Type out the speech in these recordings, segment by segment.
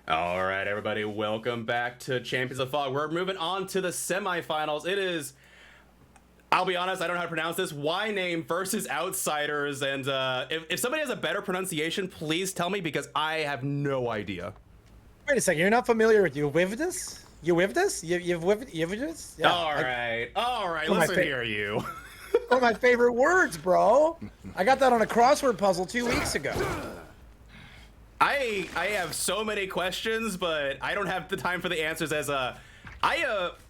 All right, everybody, welcome back to Champions of Fog. We're moving on to the semifinals. It is, I'll be honest, I don't know how to pronounce this, Y-Name versus Outsiders. And if somebody has a better pronunciation, please tell me, because I have no idea. Wait a second, you're not familiar with YVWDS? YVWDS? Yeah. All right, listen here, you. One of my favorite words, bro. I got that on a crossword puzzle 2 weeks ago. I have so many questions, but I don't have the time for the answers. I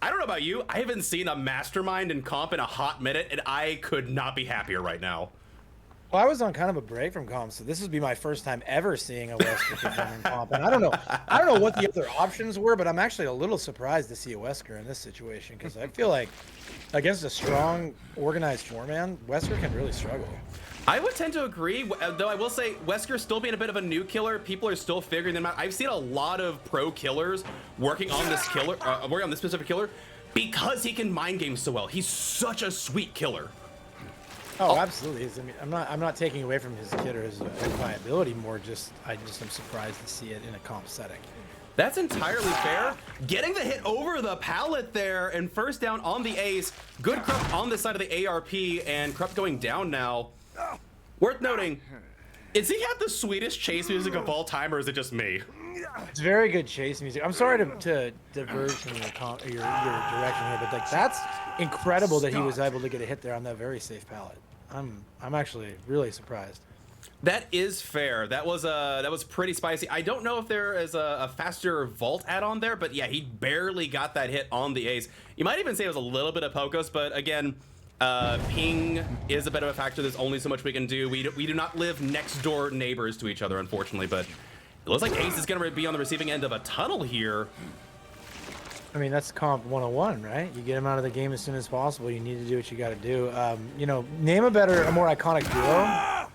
don't know about you, I haven't seen a mastermind in comp in a hot minute, and I could not be happier right now. Well, I was on kind of a break from comp, so this would be my first time ever seeing a Wesker perform in comp. And I don't know what the other options were, but I'm actually a little surprised to see a Wesker in this situation, because I feel like against a strong, organized four-man, Wesker can really struggle. I would tend to agree, though I will say Wesker still being a bit of a new killer. People are still figuring them out. I've seen a lot of pro killers working on this killer, working on this specific killer, because he can mind game so well. He's such a sweet killer. Oh, absolutely. I mean, I'm not taking away from his kid or his viability. More just I am surprised to see it in a comp setting. That's entirely fair. Getting the hit over the pallet there, and first down on the ace. Good Krupp on the side of the ARP, and Krupp going down now. Worth noting, does he have the sweetest chase music of all time, or is it just me? It's very good chase music. I'm sorry to diverge from your direction here, but like that's incredible that he was able to get a hit there on that very safe pallet. I'm actually really surprised. That is fair. That was pretty spicy. I don't know if there is a faster vault add-on there, but yeah, he barely got that hit on the ace. You might even say it was a little bit of Pokos, but again, ping is a bit of a factor. There's only so much we can do. We do not live next door neighbors to each other, unfortunately, but it looks like Ace is going to be on the receiving end of a tunnel here. I mean, that's comp 101, right? You get him out of the game as soon as possible. You need to do what you got to do. You know, name a more iconic duo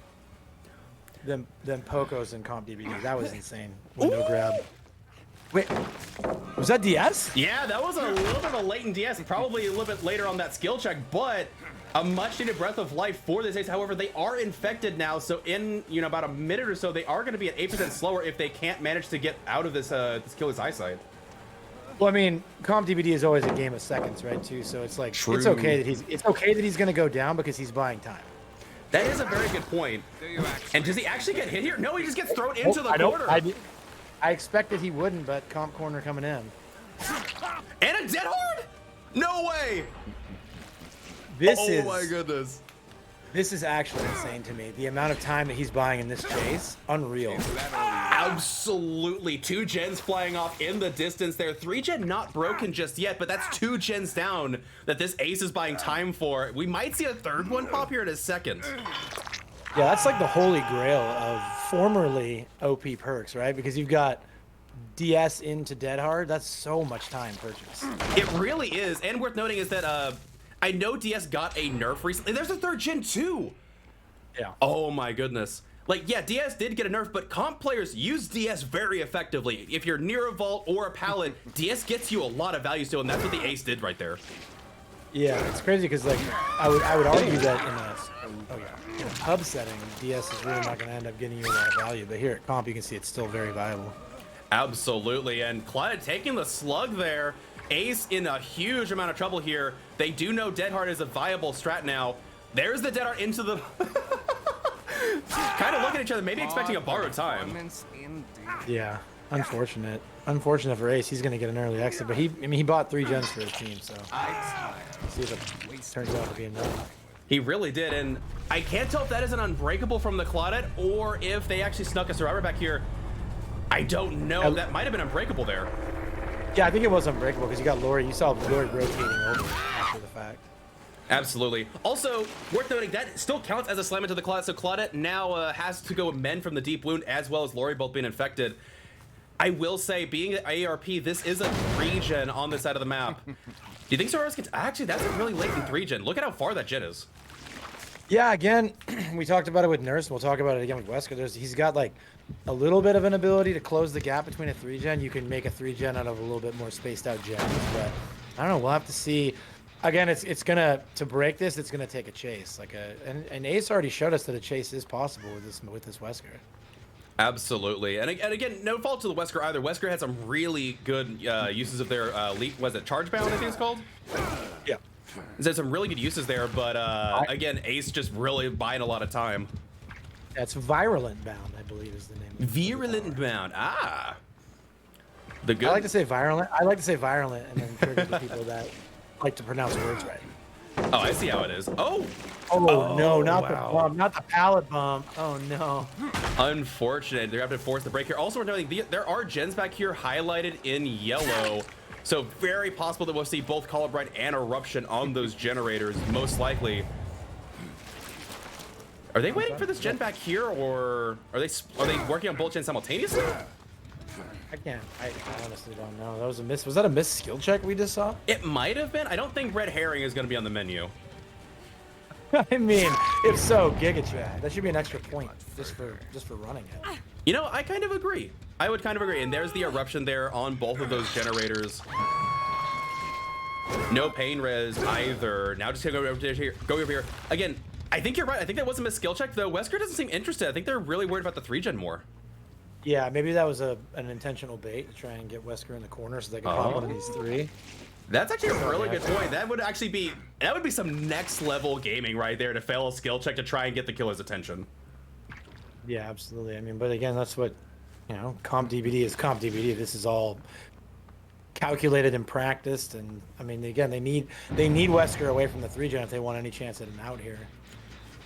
than Pokos and comp DbD. That was insane. Window grab. Wait, was that DS? Yeah, that was a little bit of a latent DS, and probably a little bit later on that skill check, but a much needed breath of life for this ace. However, they are infected now, so in about a minute or so, they are going to be at 8% slower if they can't manage to get out of this killer's eyesight. Well, I mean, comp DbD is always a game of seconds, right? Too, so it's like it's okay that he's going to go down because he's buying time. That is a very good point. And does he actually get hit here? No, he just gets thrown into the corner. I expected he wouldn't, but comp corner coming in. And a dead hard? No way! Oh my goodness. This is actually insane to me. The amount of time that he's buying in this chase, unreal. Absolutely. 2 gens flying off in the distance there. 3 gen not broken just yet, but that's 2 gens down that this ace is buying time for. We might see a third one pop here in a second. Yeah, that's like the holy grail of formerly OP perks, right? Because you've got DS into Dead Hard. That's so much time purchase. It really is. And worth noting is that I know DS got a nerf recently. There's a 3rd gen too. Yeah. Oh my goodness. Like, yeah, DS did get a nerf, but comp players use DS very effectively. If you're near a vault or a pallet, DS gets you a lot of value still, and that's what the ace did right there. Yeah, it's crazy because like I would argue that in a pub setting, DS is really not going to end up getting you a lot of value. But here at comp, you can see it's still very viable. Absolutely, and Clyde taking the slug there. Ace in a huge amount of trouble here. They do know Dead Hard is a viable strat now. There's the Dead Hard into the... kind of looking at each other, maybe expecting a borrowed time. Yeah, unfortunate. Unfortunate for Ace. He's going to get an early exit, but he bought 3 gens for his team, so see if it turns out to be enough. He really did, and I can't tell if that is an unbreakable from the Claudette or if they actually snuck a survivor back here. I don't know. That might have been unbreakable there. Yeah, I think it was unbreakable because you got Lori. You saw Lori rotating over after the fact. Absolutely. Also, worth noting, that still counts as a slam into the Claudette, so Claudette now has to go mend from the deep wound as well as Lori both being infected. I will say, being an ARP, this is a 3-gen on this side of the map. Do you think Soros gets... Actually, that's a really latent 3-gen. Look at how far that gen is. Yeah, again, we talked about it with Nurse. We'll talk about it again with Wesker. He's got like a little bit of an ability to close the gap between a 3-gen. You can make a 3-gen out of a little bit more spaced out gens, but I don't know. We'll have to see. Again, it's gonna to break this. It's gonna take a chase. Like an Ace already showed us that a chase is possible with this Wesker. Absolutely, and again, no fault to the Wesker either. Wesker had some really good uses of their was it charge bound? I think it's called. Yeah. There's some really good uses there, but again, Ace just really buying a lot of time. That's Virulent Bound, I believe is the name. Virulent Bound. Ah. The good. I like to say virulent. I like to say virulent, and then trigger the people that like to pronounce words right. Oh, I see how it is. Oh. Oh no, not wow. the bomb, not the pallet bomb. Oh no. Unfortunate. They're going to have to force the break here. Also, we're noting there are gens back here highlighted in yellow. So very possible that we'll see both Call of Bride and Eruption on those generators, most likely. Are they waiting for this gen back here, or are they working on both gens simultaneously? I honestly don't know. That was a miss. Was that a missed skill check we just saw? It might have been. I don't think Red Herring is going to be on the menu. I mean, if so, Giga Chat. That should be an extra point just for running it. You know, I kind of agree. I would kind of agree. And there's the Eruption there on both of those generators. No pain res either. Now just gonna go over here. Go over here. Again, I think you're right. I think that was a missed skill check, though. Wesker doesn't seem interested. I think they're really worried about the 3-gen more. Yeah, maybe that was an intentional bait to try and get Wesker in the corner so they can pop one of these 3. That's actually a really good point. That would actually be some next level gaming right there to fail a skill check to try and get the killer's attention. Yeah, absolutely. I mean, but again, that's what, comp DbD is comp DbD. This is all calculated and practiced, and I mean, again, they need Wesker away from the 3-gen if they want any chance at an out here.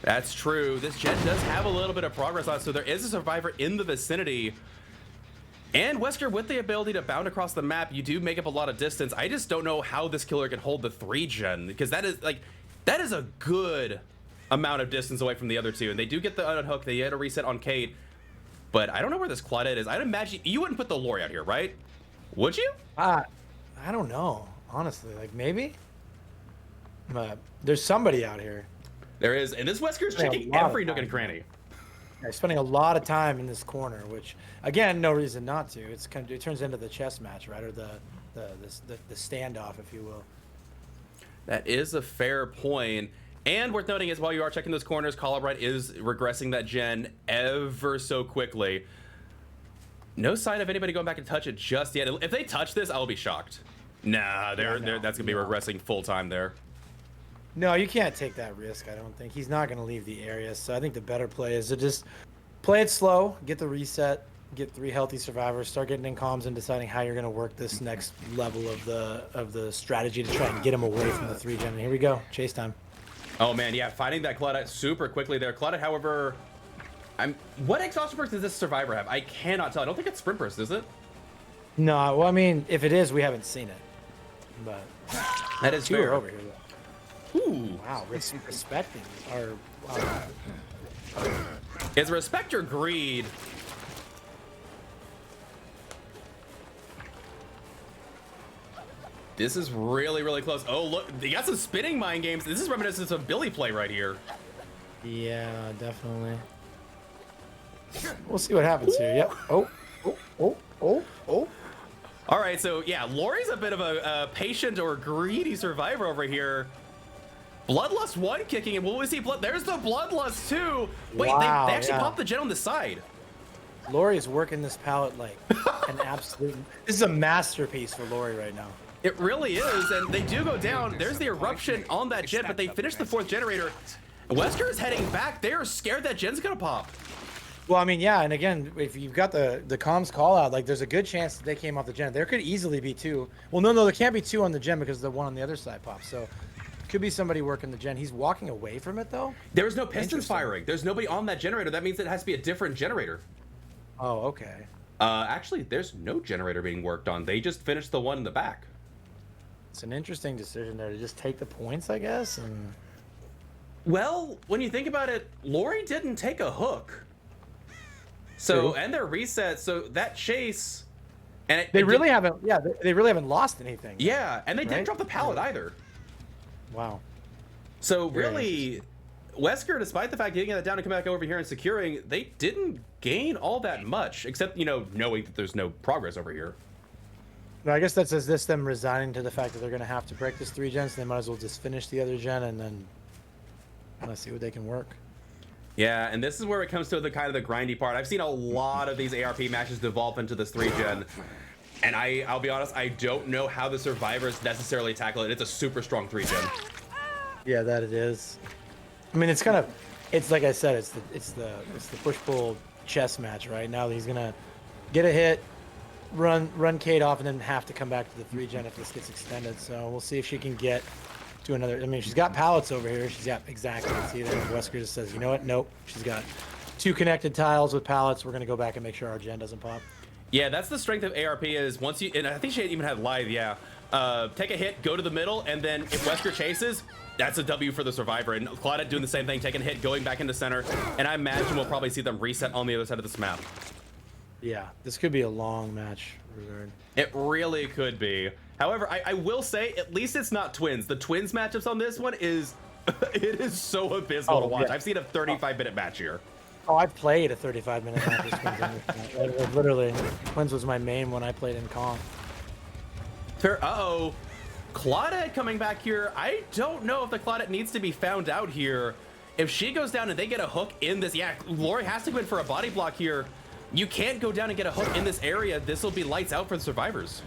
That's true. This gen does have a little bit of progress on it, so there is a survivor in the vicinity. And Wesker, with the ability to bound across the map, you do make up a lot of distance. I just don't know how this killer can hold the 3-gen, because that is a good amount of distance away from the other two. And they do get the unhook. They get a reset on Kate, but I don't know where this Claudette is. I'd imagine you wouldn't put the Lori out here, right? Would you? I don't know, honestly. Like, maybe? There's somebody out here. There is, and this Wesker's checking every nook and cranny. Yeah, spending a lot of time in this corner, which, again, no reason not to. It turns into the chess match, right, or the standoff, if you will. That is a fair point. And worth noting is while you are checking those corners, Call of Bride is regressing that gen ever so quickly. No sign of anybody going back and touch it just yet. If they touch this, I'll be shocked. Nah, that's gonna be regressing full time there. No, you can't take that risk, I don't think. He's not going to leave the area, so I think the better play is to just play it slow, get the reset, get 3 healthy survivors, start getting in comms and deciding how you're going to work this next level of the strategy to try and get him away from the 3-gen. And here we go, chase time. Oh man, yeah, finding that Claudette super quickly there. Claudette, however, what exhaustion perks does this survivor have? I cannot tell. I don't think it's sprint burst, is it? No, well, I mean, if it is, we haven't seen it. But that is fair. Over here, though. Ooh. Wow, respecting our. Is respect or greed? This is really, really close. Oh, look, they got some spinning mind games. This is reminiscent of Billy play right here. Yeah, definitely. We'll see what happens here. Yep. Oh. All right, so yeah, Lori's a bit of a patient or greedy survivor over here. Bloodlust 1 kicking in. Will we see blood? There's the Bloodlust 2. Wait, wow, they actually popped the gen on the side. Lori is working this pallet like an absolute. This is a masterpiece for Lori right now. It really is, and they do go down. There's the Eruption on that gen, but they finished the 4th generator. Wesker is heading back. They are scared that gen's gonna pop. Well, I mean, yeah, and again, if you've got the comms call out, like there's a good chance that they came off the gen. There could easily be 2. Well, no, there can't be 2 on the gen because the one on the other side pops. So could be somebody working the gen. He's walking away from it though. There was no pistons firing. There's nobody on that generator. That means it has to be a different generator. Oh, okay. Actually, there's no generator being worked on. They just finished the one in the back. It's an interesting decision there to just take the points, I guess. And well, when you think about it, Lori didn't take a hook. So, and their reset, so that chase, and they really haven't. Yeah, they really haven't lost anything. Yeah, and they didn't drop the pallet either. Wow. So really, Wesker, despite the fact getting that down and come back over here and securing, they didn't gain all that much, except knowing that there's no progress over here. No, I guess that's them resigning to the fact that they're going to have to break this 3 gen, so they might as well just finish the other gen and then let's see what they can work. Yeah, and this is where it comes to the kind of the grindy part. I've seen a lot of these ARP matches devolve into this 3-gen, and I'll be honest, I don't know how the survivors necessarily tackle it. It's a super strong 3-gen. Yeah, that it is. I mean, it's kind of, it's like I said, it's the push-pull chess match right now. He's gonna get a hit, run Kate off, and then have to come back to the 3-gen if this gets extended. So we'll see if she can get to another. I mean, she's got pallets over here. She's got exactly. See there. Wesker just says, you know what? Nope. She's got 2 connected tiles with pallets. We're gonna go back and make sure our gen doesn't pop. Yeah, that's the strength of ARP is once you, and I think she even had live, yeah. Take a hit, go to the middle, and then if Wesker chases, that's a W for the survivor. And Claudette doing the same thing, taking a hit, going back into center, and I imagine we'll probably see them reset on the other side of this map. Yeah, this could be a long match. It really could be. However, I will say, at least it's not twins. The twins matchups on this one is, it is so abysmal to watch. Yeah. I've seen a 35-minute match here. Oh, I played a 35-minute match. Literally, twins was my main when I played in comp. Fair. Uh-oh. Claudette coming back here. I don't know if the Claudette needs to be found out here. If she goes down and they get a hook in this, yeah, Lori has to go in for a body block here. You can't go down and get a hook in this area. This will be lights out for the survivors.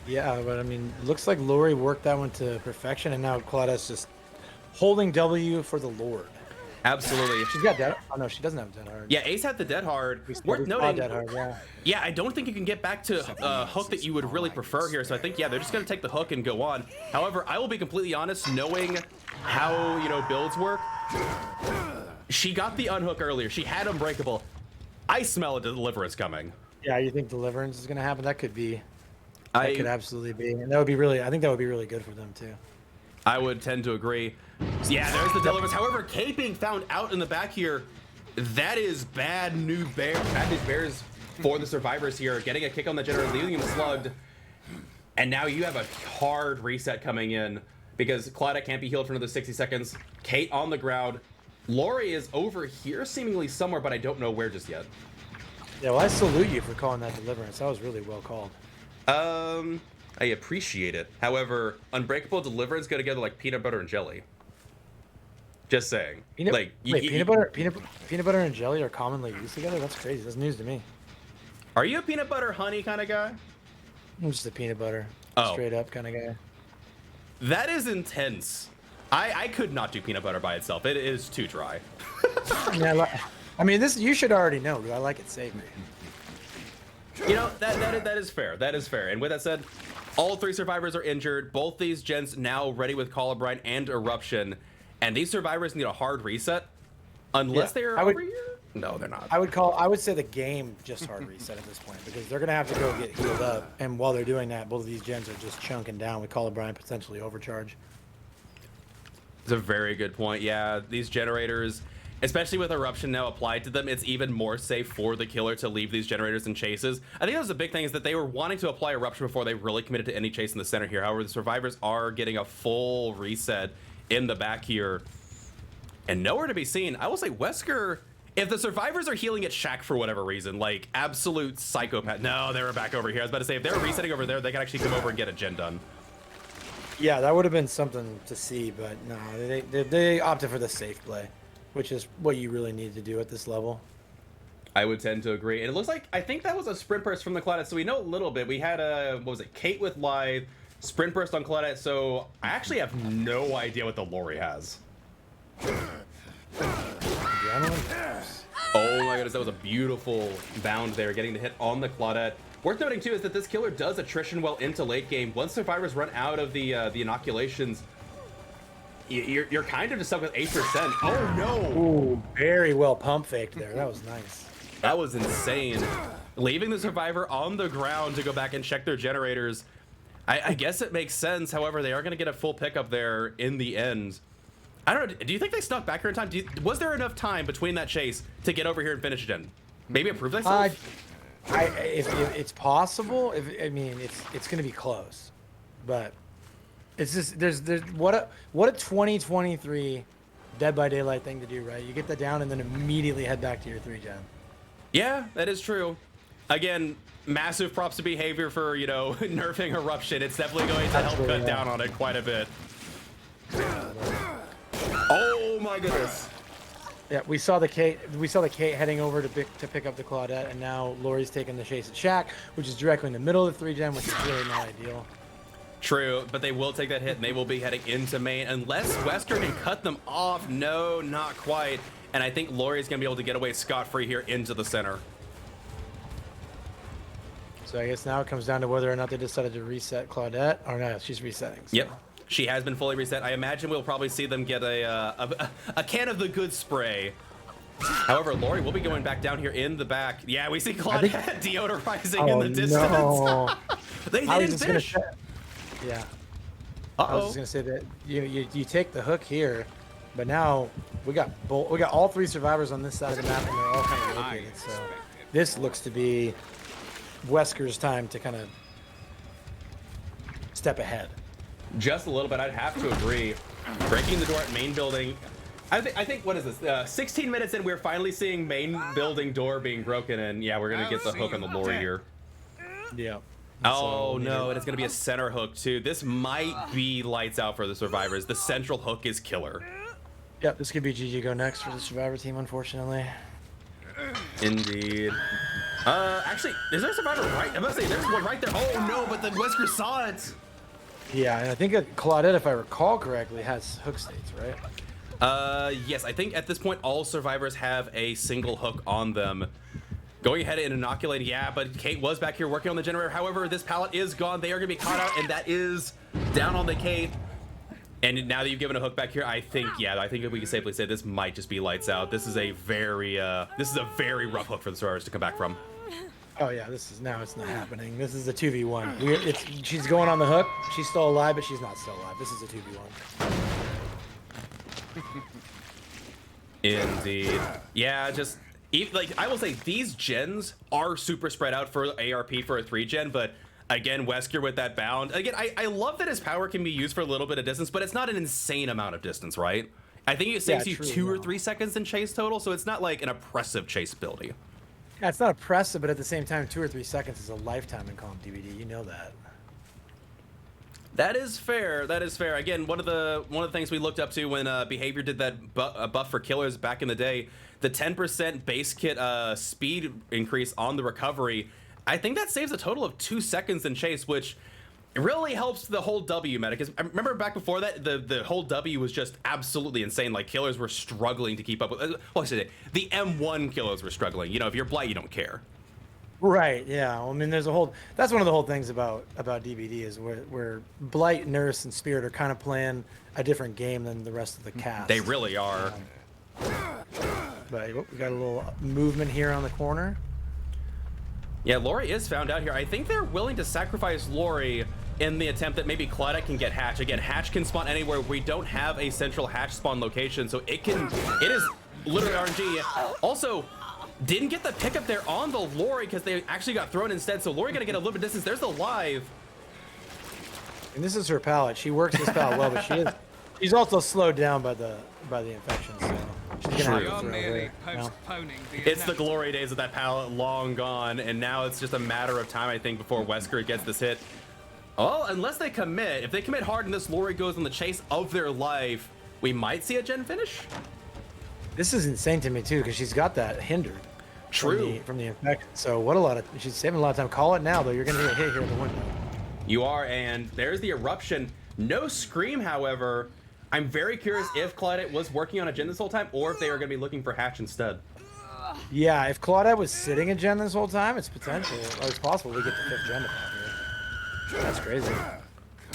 Yeah, but I mean, looks like Lori worked that one to perfection, and now Claudette's just holding W for the Lord. Absolutely. She's got dead. Oh no, she doesn't have dead hard. Yeah, Ace had the dead hard. Worth noting. Dead hard, yeah. Yeah, I don't think you can get back to a hook that you would really prefer here. So I think, yeah, they're just going to take the hook and go on. However, I will be completely honest, knowing how, you know, builds work. She got the unhook earlier. She had Unbreakable. I smell a Deliverance coming. Yeah, you think Deliverance is going to happen? That could be. That could absolutely be. And that would be really, I think that would be really good for them too. I would tend to agree. So yeah, there's the Deliverance. However, Kate being found out in the back here, that is bad news bears for the survivors here. Getting a kick on the generator, leaving him slugged. And now you have a hard reset coming in because Claudette can't be healed for another 60 seconds. Kate on the ground. Lori is over here seemingly somewhere, but I don't know where just yet. Yeah, well, I salute you for calling that Deliverance. That was really well called. I appreciate it. However, Unbreakable Deliverance go together like peanut butter and jelly. Just saying. Peanut butter and jelly are commonly used together? That's crazy. That's news to me. Are you a peanut butter honey kind of guy? I'm just a peanut butter, straight up kind of guy. That is intense. I could not do peanut butter by itself. It is too dry. I mean, this you should already know because I like it savory. You know, that is fair. That is fair. And with that said, all 3 survivors are injured. Both these gens now ready with Colubrine and Eruption. And these survivors need a hard reset. Unless they're over here? No, they're not. I would say the game just hard reset at this point because they're going to have to go get healed up. And while they're doing that, both of these gens are just chunking down with Colubrine potentially overcharge. It's a very good point. Yeah, these generators, especially with Eruption now applied to them, it's even more safe for the killer to leave these generators in chases. I think that was the big thing is that they were wanting to apply Eruption before they really committed to any chase in the center here. However, the survivors are getting a full reset in the back here and nowhere to be seen. I will say Wesker, if the survivors are healing at Shack for whatever reason, like absolute psychopath. No, they were back over here. I was about to say, if they were resetting over there, they could actually come over and get a gen done. Yeah, that would have been something to see, but no, they opted for the safe play, which is what you really need to do at this level. I would tend to agree. And it looks like, I think that was a sprint burst from the Claudette, so we know a little bit. We had a, what was it, Kate with Lithe, sprint burst on Claudette, so I actually have no idea what the Lori has. Oh my goodness, that was a beautiful bound there, getting the hit on the Claudette. Worth noting too is that this killer does attrition well into late game. Once survivors run out of the inoculations, you're kind of just stuck with 8%. Oh no! Ooh, very well pump faked there. That was nice. That was insane. Leaving the survivor on the ground to go back and check their generators. I guess it makes sense. However, they are going to get a full pickup there in the end. I don't know. Do you think they snuck back here in time? Was there enough time between that chase to get over here and finish gen? Maybe improve themselves? If it's possible, I mean, it's going to be close, but it's just there's what a 2023 Dead by Daylight thing to do, right? You get that down and then immediately head back to your 3-gen. Yeah, that is true. Again, massive props to Behavior for, you know, nerfing Eruption. It's definitely going to help cut down on it quite a bit. Oh my goodness. Yeah, we saw the Kate heading over to pick up the Claudette, and now Lori's taking the chase at Shaq, which is directly in the middle of the 3-gen, which is really not ideal. True, but they will take that hit, and they will be heading into main unless Wesker can cut them off. No, not quite. And I think Lori's gonna be able to get away scot-free here into the center. So I guess now it comes down to whether or not they decided to reset Claudette, or no, she's resetting. So. Yep. She has been fully reset. I imagine we'll probably see them get a can of the good spray. However, Lori will be going back down here in the back. Yeah, we see Claudette deodorizing in the distance. No. they didn't finish. Yeah. Uh-oh. I was just gonna say that you take the hook here, but now we got all 3 survivors on this side of the map, and they're all kind of located. So this looks to be Wesker's time to kind of step ahead. Just a little bit, I'd have to agree. Breaking the door at main building. I think what is this? 16 minutes in, we're finally seeing main building door being broken, and yeah, we're gonna get the hook on the Lori here. Yeah. Oh no, and it's gonna be a center hook too. This might be lights out for the survivors. The central hook is killer. Yep, this could be GG go next for the survivor team, unfortunately. Indeed. Actually, is there a survivor right? I must say, there's one right there. Oh no, but the Wesker saw it. Yeah, and I think Claudette, if I recall correctly, has hook states, right? Yes, I think at this point all survivors have a single hook on them. Going ahead and inoculating, yeah, but Kate was back here working on the generator. However, this pallet is gone. They are gonna be caught out, and that is down on the Kate. And now that you've given a hook back here, I think we can safely say this might just be lights out. This is a very rough hook for the survivors to come back from. Oh yeah, it's not happening. This is a 2v1. She's going on the hook. She's still alive, but she's not still alive. This is a 2v1. Indeed. Yeah, just like I will say, these gens are super spread out for ARP for a 3-gen, but again, Wesker with that bound. Again, I love that his power can be used for a little bit of distance, but it's not an insane amount of distance, right? I think it saves you 2 or 3 seconds in chase total, so it's not like an oppressive chase ability. Yeah, it's not oppressive, but at the same time, 2 or 3 seconds is a lifetime in comp DbD. You know that. That is fair. That is fair. Again, one of the things we looked up to when Behavior did that buff for killers back in the day, the 10% base kit speed increase on the recovery. I think that saves a total of 2 seconds in chase, which really helps the whole W meta. Because I remember back before that, the whole W was just absolutely insane. Like, killers were struggling to keep up with. Well, I should say, the M1 killers were struggling. You know, if you're Blight, you don't care. Right. Yeah. I mean, that's one of the whole things about DbD is where Blight, Nurse, and Spirit are kind of playing a different game than the rest of the cast. They really are. But we got a little movement here on the corner. Yeah, Lori is found out here. I think they're willing to sacrifice Lori in the attempt that maybe Claudette can get Hatch. Again, Hatch can spawn anywhere. We don't have a central Hatch spawn location, so it is literally RNG. Also, didn't get the pickup there on the Lori because they actually got thrown instead, so Lori gonna get a little bit of distance. There's the live. And this is her pallet. She works this pallet well, but she's also slowed down by the infection, so she's gonna have to throw away. It's the glory days of that pallet long gone, and now it's just a matter of time, I think, before Wesker gets this hit. Oh, unless they commit. If they commit hard and this Lori goes on the chase of their life, we might see a gen finish. This is insane to me too, because she's got that hindered. True. From the infection. So she's saving a lot of time. Call it now, though. You're gonna get a hit here in the window. You are, and there's the eruption. No scream, however. I'm very curious if Claudette was working on a gen this whole time, or if they are going to be looking for Hatch instead. Yeah, if Claudette was sitting a gen this whole time, it's potential, or it's possible we get the 5th gen to pop here. That's crazy.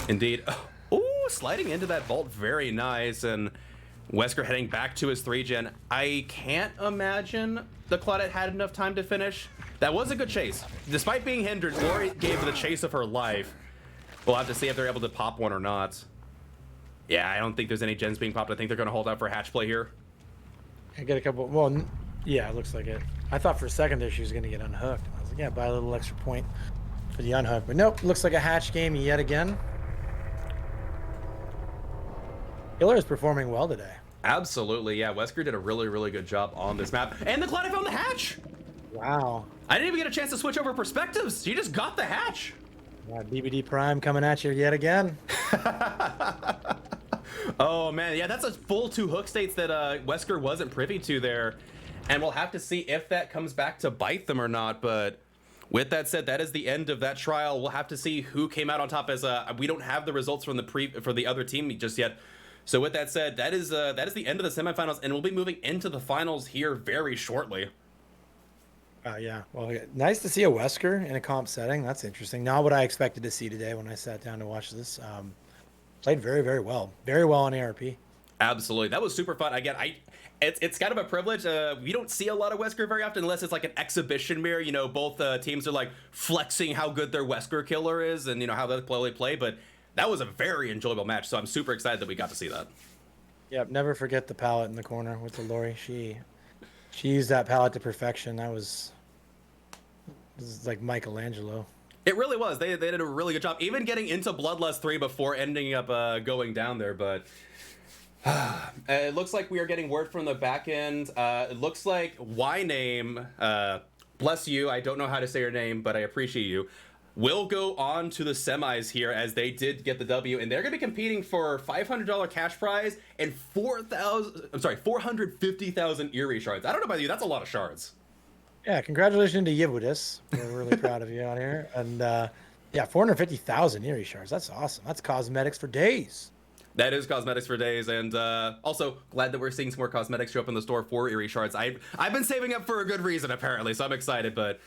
Indeed. Ooh, sliding into that vault, very nice, and Wesker heading back to his 3-gen. I can't imagine the Claudette had enough time to finish. That was a good chase. Despite being hindered, Lori gave the chase of her life. We'll have to see if they're able to pop one or not. Yeah, I don't think there's any gens being popped. I think they're going to hold out for a Hatch play here. I get a couple. Well, yeah, it looks like it. I thought for a second there she was going to get unhooked. I was like, yeah, buy a little extra point for the unhook. But nope, looks like a Hatch game yet again. Killer is performing well today. Absolutely, yeah. Wesker did a really, really good job on this map. And the Claudette found the Hatch! Wow. I didn't even get a chance to switch over perspectives. She just got the Hatch. Yeah, DbD Prime coming at you yet again. Oh man, yeah, that's a full 2 hook states that Wesker wasn't privy to there, and we'll have to see if that comes back to bite them or not. But with that said, that is the end of that trial. We'll have to see who came out on top, as we don't have the results from for the other team just yet. So with that said, that is the end of the semifinals, and we'll be moving into the finals here very shortly. Yeah, well, nice to see a Wesker in a comp setting. That's interesting. Not what I expected to see today when I sat down to watch this. Played very, very well. Very well on ARP. Absolutely, that was super fun. Again, it's kind of a privilege. We don't see a lot of Wesker very often unless it's like an exhibition mirror. You know, both teams are like flexing how good their Wesker killer is, and you know how they play. But that was a very enjoyable match, so I'm super excited that we got to see that. Yep, never forget the palette in the corner with the Lori. She used that palette to perfection. This is like Michelangelo. It really was. They did a really good job, even getting into Bloodlust 3 before ending up going down there. But it looks like we are getting word from the back end. It looks like YName, bless you, I don't know how to say your name, but I appreciate you, will go on to the semis here, as they did get the W, and they're going to be competing for $500 cash prize and 450,000 Eerie shards. I don't know about you, that's a lot of shards. Yeah, congratulations to YVWDS. We're really proud of you out here. And yeah, 450,000 Eerie shards. That's awesome. That's cosmetics for days. That is cosmetics for days, and also glad that we're seeing some more cosmetics show up in the store for Eerie shards. I've been saving up for a good reason, apparently, so I'm excited. But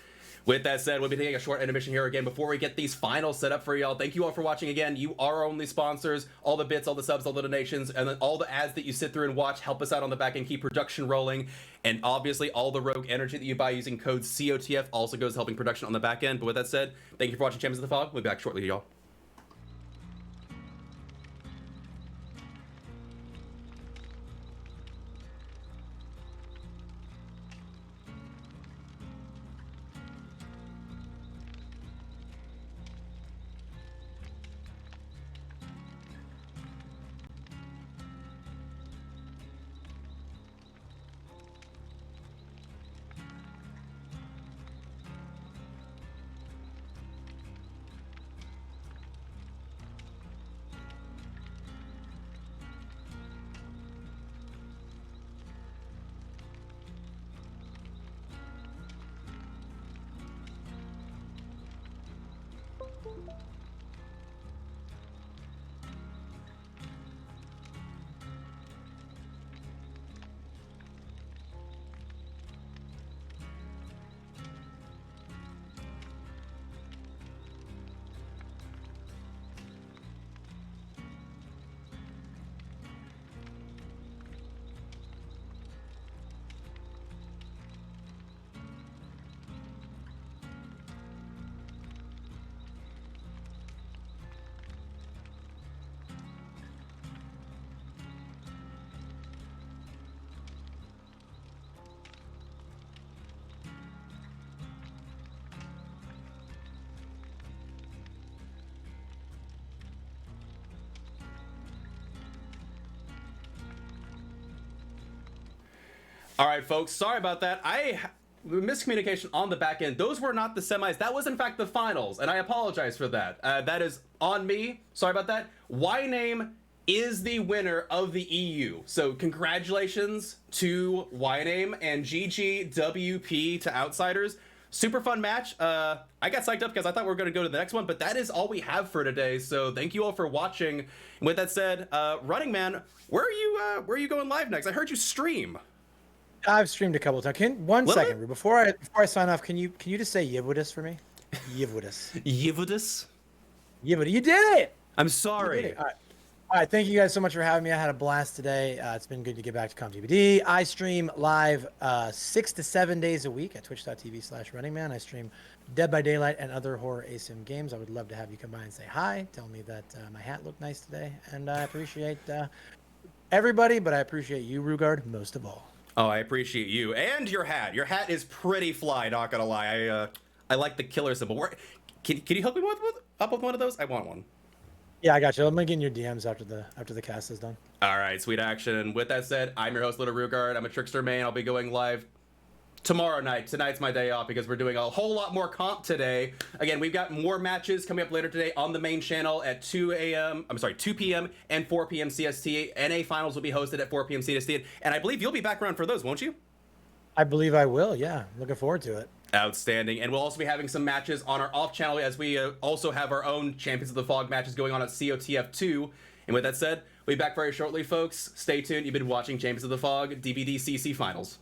with that said, we'll be taking a short intermission here again before we get these finals set up for y'all. Thank you all for watching again. You are our only sponsors. All the bits, all the subs, all the donations, and then all the ads that you sit through and watch help us out on the back end, keep production rolling. And obviously, all the Rogue energy that you buy using code COTF also goes helping production on the back end. But with that said, thank you for watching Champions of the Fog. We'll be back shortly, y'all. All right, folks, sorry about that. Miscommunication on the back end. Those were not the semis. That was, in fact, the finals, and I apologize for that. That is on me. Sorry about that. YName is the winner of the EU. So congratulations to YName and GGWP to Outsiders. Super fun match. I got psyched up because I thought we were going to go to the next one, but that is all we have for today. So thank you all for watching. And with that said, Running Man, where are you going live next? I heard you stream. I've streamed a couple of times. One second, Rue, before I sign off, can you just say YVWDS for me? YVWDS. YVWDS? YVWDS. You did it. I'm sorry. All right. Thank you guys so much for having me. I had a blast today. It's been good to get back to DbD. I stream live 6 to 7 days a week at twitch.tv/runningman. I stream Dead by Daylight and other horror ASIM games. I would love to have you come by and say hi. Tell me that my hat looked nice today. And I appreciate everybody, but I appreciate you, Rugard, most of all. Oh, I appreciate you and your hat. Your hat is pretty fly, not gonna lie. I like the killer symbol. Can you hook me up with one of those? I want one. Yeah, I got you. I'm gonna get in your DMs after the cast is done. All right, sweet action. With that said, I'm your host, Little Rugard. I'm a Trickster main. I'll be going live tomorrow night. Tonight's my day off because we're doing a whole lot more comp today. Again, we've got more matches coming up later today on the main channel at 2 p.m. and 4 p.m. CST. NA finals will be hosted at 4 p.m. CST, and I believe you'll be back around for those, won't you? I believe I will. Yeah, looking forward to it. Outstanding. And we'll also be having some matches on our off channel as we also have our own Champions of the Fog matches going on at COTF2. And with that said, we'll be back very shortly, folks. Stay tuned. You've been watching Champions of the Fog DbDCC Finals.